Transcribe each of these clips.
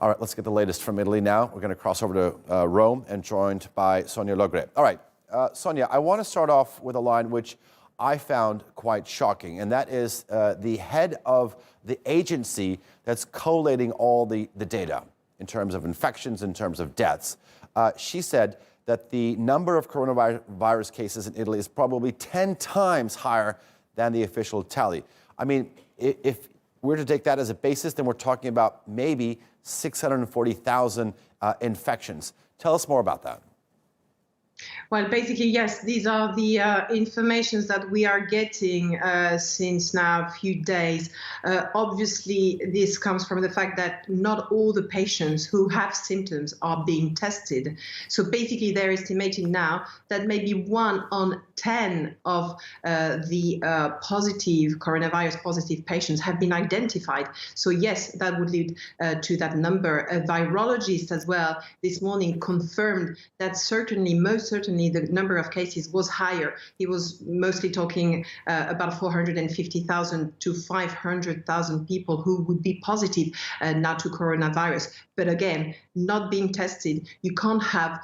All right, let's get the latest from Italy now. We're going to cross over to Rome and joined by Sonia Logre. All right, Sonia, I want to start off with a line which I found quite shocking, and that is the head of the agency that's collating all the data in terms of infections, in terms of deaths. She said that the number of coronavirus cases in Italy is probably 10 times higher than the official tally. I mean, if we're to take that as a basis, then we're talking about maybe 640,000 infections. Tell us more about that. Well, basically, yes, these are the informations that we are getting since now a few days. Obviously, this comes from the fact that not all the patients who have symptoms are being tested. So basically, they're estimating now that maybe 1 on 10 of the coronavirus positive patients have been identified. So yes, that would lead to that number. A virologist as well this morning confirmed that most certainly the number of cases was higher. He was mostly talking about 450,000 to 500,000 people who would be positive now to coronavirus. But again, not being tested, you can't have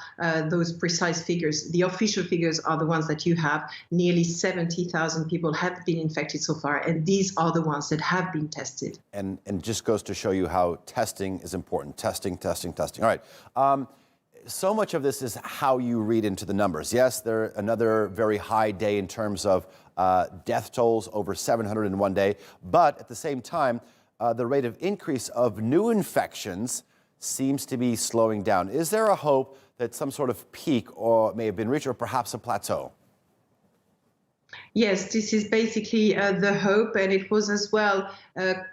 those precise figures. The official figures are the ones that you have. Nearly 70,000 people have been infected so far, and these are the ones that have been tested. And just goes to show you how testing is important. Testing. All right. So much of this is how you read into the numbers. Yes, they're another very high day in terms of death tolls, over 700 in one day. But at the same time, the rate of increase of new infections seems to be slowing down. Is there a hope that some sort of peak or may have been reached, or perhaps a plateau? Yes, this is basically the hope, and it was as well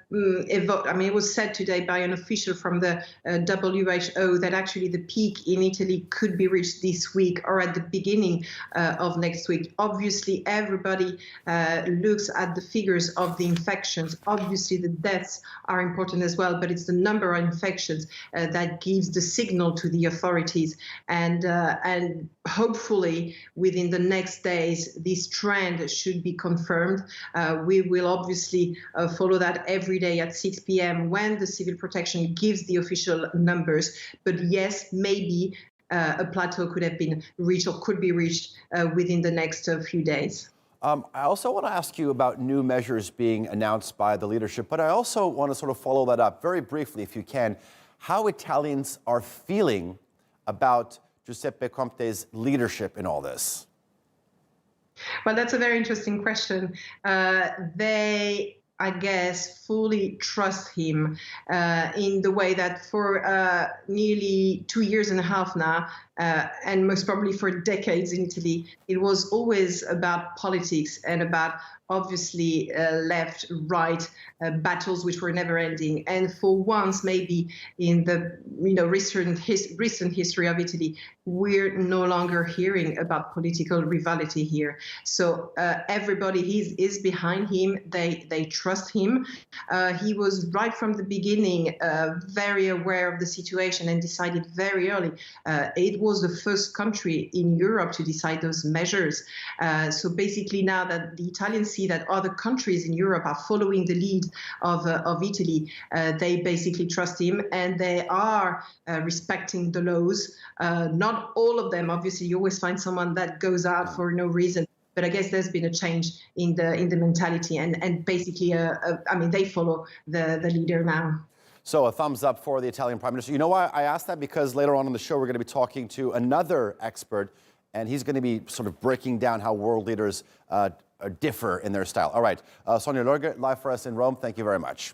it was said today by an official from the WHO that actually the peak in Italy could be reached this week or at the beginning of next week. Obviously, everybody looks at the figures of the infections. Obviously, the deaths are important as well, but it's the number of infections that gives the signal to the authorities. And hopefully, within the next days, this trend should be confirmed. We will obviously follow that every day at 6 p.m. when the civil protection gives the official numbers. But yes, maybe a plateau could have been reached or could be reached within the next few days. I also want to ask you about new measures being announced by the leadership, but I also want to sort of follow that up very briefly, if you can, how Italians are feeling about Giuseppe Conte's leadership in all this. Well, that's a very interesting question. They, I guess, fully trust him in the way that for nearly 2 years and a half now, and most probably for decades in Italy, it was always about politics and about obviously left, right battles which were never ending. And for once, maybe in the recent history of Italy, we're no longer hearing about political rivalry here. So everybody is behind him. They trust him. He was right from the beginning very aware of the situation and decided very early. It was the first country in Europe to decide those measures. So basically now that the Italians see that other countries in Europe are following the lead of Italy, they basically trust him, and they are respecting the laws. Not all of them, obviously. You always find someone that goes out for no reason. But I guess there's been a change in the mentality, and basically, they follow the leader now. So a thumbs up for the Italian Prime Minister. You know why I asked that? Because later on in the show, we're going to be talking to another expert, and he's going to be sort of breaking down how world leaders differ in their style. All right, Sonia Logre, live for us in Rome. Thank you very much.